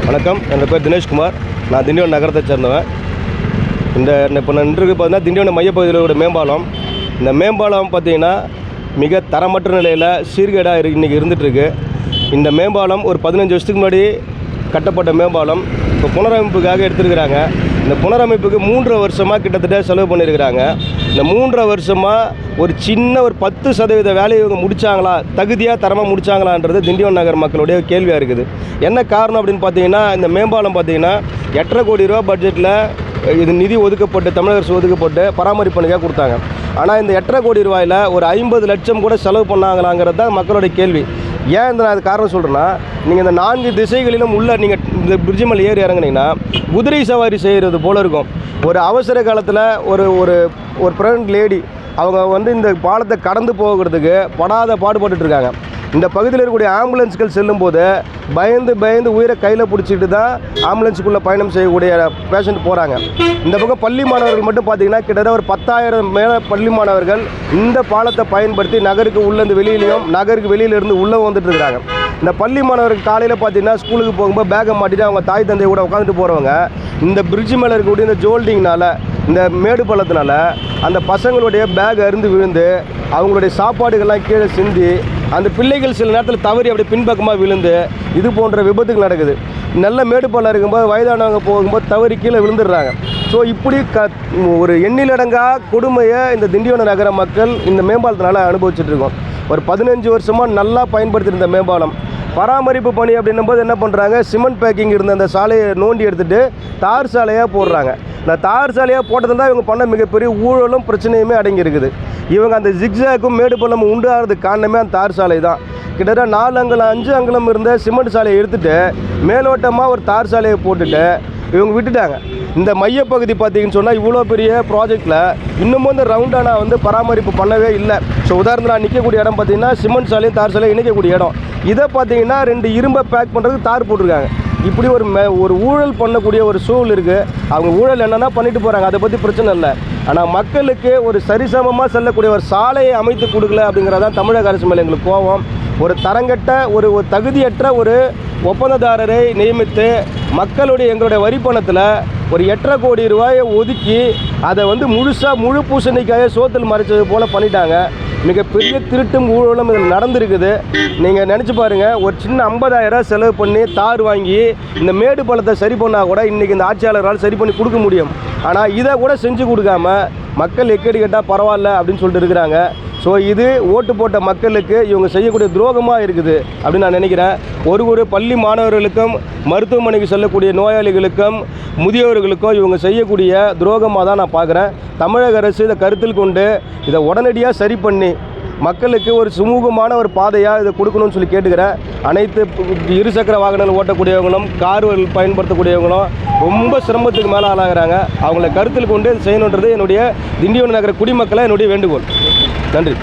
வணக்கம், என் பேர் தினேஷ்குமார். நான் திண்டிவனம் நகரத்தை சேர்ந்தவன். இப்போ நின்று பார்த்தீங்கன்னா திண்டிவனம் மையப்பகுதியில் ஒரு மேம்பாலம். இந்த மேம்பாலம் பார்த்திங்கன்னா மிக தரமற்ற நிலையில் சீர்கேடாக இன்றைக்கி இருந்துகிட்ருக்கு. இந்த மேம்பாலம் ஒரு 15 வருஷத்துக்கு முன்னாடி கட்டப்பட்ட மேம்பாலம். இப்போ புனரமைப்புக்காக எடுத்துருக்கிறாங்க. இந்த புனரமைப்புக்கு 3.5 வருஷமாக கிட்டத்தட்ட செலவு பண்ணியிருக்கிறாங்க. இந்த 3.5 வருஷமாக ஒரு சின்ன ஒரு 10% வேலையை இவங்க முடித்தாங்களா, தகுதியாக தரமாக முடித்தாங்களான்றது திண்டிவனம் நகர் மக்களுடைய கேள்வியாக இருக்குது. என்ன காரணம் அப்படின்னு பார்த்தீங்கன்னா, இந்த மேம்பாலம் பார்த்திங்கன்னா 8.5 கோடி ரூபா பட்ஜெட்டில் இது நிதி ஒதுக்கப்பட்டு தமிழக அரசு ஒதுக்கப்பட்டு பராமரிப்பு பணிக்காக கொடுத்தாங்க. ஆனால் இந்த 8.5 கோடி ரூபாயில் ஒரு 50 லட்சம் கூட செலவு பண்ணாங்களாங்கிறது தான் மக்களுடைய கேள்வி. ஏன் இந்த நான் அது காரணம் சொல்கிறேன்னா, நீங்கள் இந்த 4 திசைகளிலும் உள்ள நீங்கள் இந்த பிரிட்ஜ் மேலே ஏறி இறங்குனீங்கன்னா குதிரை சவாரி செய்கிறது போல் இருக்கும். ஒரு அவசர காலத்தில் ஒரு ஒரு ஒரு ப்ரெக்னென்ட் லேடி அவங்க இந்த பாலத்தை கடந்து போகிறதுக்கு படாத பாடுபட்டுருக்காங்க. இந்த பகுதியில் இருக்கக்கூடிய ஆம்புலன்ஸ்கள் செல்லும்போது பயந்து உயிரை கையில் பிடிச்சிட்டு தான் ஆம்புலன்ஸுக்குள்ளே பயணம் செய்யக்கூடிய பேஷண்ட் போகிறாங்க. இந்த பக்கம் பள்ளி மாணவர்கள் மட்டும் பார்த்திங்கன்னா கிட்டத்தட்ட ஒரு 10,000 மேலே பள்ளி மாணவர்கள் இந்த பாலத்தை பயன்படுத்தி நகருக்கு உள்ளேருந்து வெளியிலையும் நகருக்கு வெளியிலேருந்து உள்ளே வந்துட்டுருக்காங்க. இந்த பள்ளி மாணவர்கள் காலையில் பார்த்திங்கன்னா ஸ்கூலுக்கு போகும்போது பேக்கை மாட்டிட்டு அவங்க தாய் தந்தை கூட உட்காந்துட்டு போகிறவங்க இந்த பிரிட்ஜ் மேலே இருக்கக்கூடிய இந்த ஜோல்டிங்னால், இந்த மேடு பள்ளத்தினால அந்த பசங்களுடைய பேக் அருந்து விழுந்து அவங்களுடைய சாப்பாடுகள்லாம் கீழே சிந்தி அந்த பிள்ளைகள் சில நேரத்தில் தவறி அப்படி பின்பக்கமாக விழுந்து இது போன்ற விபத்துகள் நடக்குது. நல்ல மேடு பள்ளம் இருக்கும்போது வயதானவங்க போகும்போது தவறி கீழே விழுந்துடுறாங்க. ஸோ இப்படி ஒரு எண்ணிலடங்கா கொடுமையை இந்த திண்டிவனம் நகர மக்கள் இந்த மேம்பாலத்தினால அனுபவிச்சுட்ருக்கோம். ஒரு 15 வருஷமாக நல்லா பயன்படுத்தியிருந்த மேம்பாலம் பராமரிப்பு பணி அப்படின்னும் போது என்ன பண்ணுறாங்க, சிமெண்ட் பேக்கிங் இருந்த அந்த சாலையை நோண்டி எடுத்துகிட்டு தார் சாலையாக போடுறாங்க. இந்த தார் சாலையாக போட்டதில் தான் இவங்க பண்ண மிகப்பெரிய ஊழலும் பிரச்சனையுமே அடங்கி இருக்குது. இவங்க அந்த ஜிக்ஸாக்கும் மேடு பள்ளமும் உண்டு ஆகிறதுக்கு காரணமே அந்த தார் சாலை தான். கிட்டத்தட்ட 4 அங்குலம் 5 அங்குலம் இருந்த சிமெண்ட் சாலையை எடுத்துகிட்டு மேலோட்டமாக ஒரு தார் சாலையை போட்டுட்டு இவங்க விட்டுட்டாங்க. இந்த மையப்பகுதி பார்த்திங்கன்னு சொன்னால் இவ்வளோ பெரிய ப்ராஜெக்டில் இன்னமும் இந்த ரவுண்டானா பராமரிப்பு பண்ணவே இல்லை. ஸோ உதாரணத்தில் நான் நிற்கக்கூடிய இடம் பார்த்திங்கன்னா சிமெண்ட் சாலையும் தார் சாலையும் இணைக்கக்கூடிய இடம். இதை பார்த்திங்கன்னா 2 இரும்பை பேக் பண்ணுறதுக்கு தார் போட்டிருக்காங்க. இப்படி ஒரு ஊழல் பண்ணக்கூடிய ஒரு சூழல் இருக்குது. அவங்க ஊழல் என்னென்னா பண்ணிட்டு போகிறாங்க, அதை பற்றி பிரச்சனை இல்லை. ஆனால் மக்களுக்கு ஒரு சரிசமமாக செல்லக்கூடிய ஒரு சாலையை அமைத்து கொடுக்கல அப்படிங்கிறதான் தமிழக அரசு மேலே எங்களுக்கு கோபம். ஒரு தரங்கட்ட ஒரு தகுதியற்ற ஒரு ஒப்பந்ததாரரை நியமித்து எங்களுடைய வரி பணத்தில் ஒரு 8.5 கோடி ரூபாயை ஒதுக்கி அதை முழு பூசணிக்காயை சோத்தில் மறைச்சது போல் பண்ணிட்டாங்க. மிகப்பெரிய திருட்டும் ஊழலும் இதில் நடந்திருக்குது. நீங்கள் நினச்சி பாருங்கள், ஒரு சின்ன 50,000 செலவு பண்ணி தார் வாங்கி இந்த மேடு பள்ளத்தை சரி பண்ணால் கூட இன்றைக்கி இந்த ஆட்சியாளரால் சரி பண்ணி கொடுக்க முடியும். ஆனால் இதை கூட செஞ்சு கொடுக்காம மக்கள் எக்கேடு கேட்டால் பரவாயில்ல அப்படின்னு சொல்லிட்டு இருக்கிறாங்க. ஸோ இது ஓட்டு போட்ட மக்களுக்கு இவங்க செய்யக்கூடிய துரோகமாக இருக்குது அப்படின்னு நான் நினைக்கிறேன். ஒரு பள்ளி மாணவர்களுக்கும் மருத்துவமனைக்கு செல்லக்கூடிய நோயாளிகளுக்கும் முதியோர்களுக்கும் இவங்க செய்யக்கூடிய துரோகமாக தான் நான் பார்க்குறேன். தமிழக அரசு இதை கருத்தில் கொண்டு இதை உடனடியாக சரி பண்ணி மக்களுக்கு ஒரு சுமூகமான ஒரு பாதையாக இதை கொடுக்கணும்னு சொல்லி கேட்டுக்கிறேன். அனைத்து இருசக்கர வாகனங்கள் ஓட்டக்கூடியவங்களும் கார்கள் பயன்படுத்தக்கூடியவங்களும் ரொம்ப சிரமத்துக்கு மேலே ஆளாகிறாங்க. அவங்கள கருத்தில் கொண்டு செய்யணுன்றது என்னுடைய திண்டிவனம் நகர குடிமக்களை என்னுடைய வேண்டுகோள். நன்றி.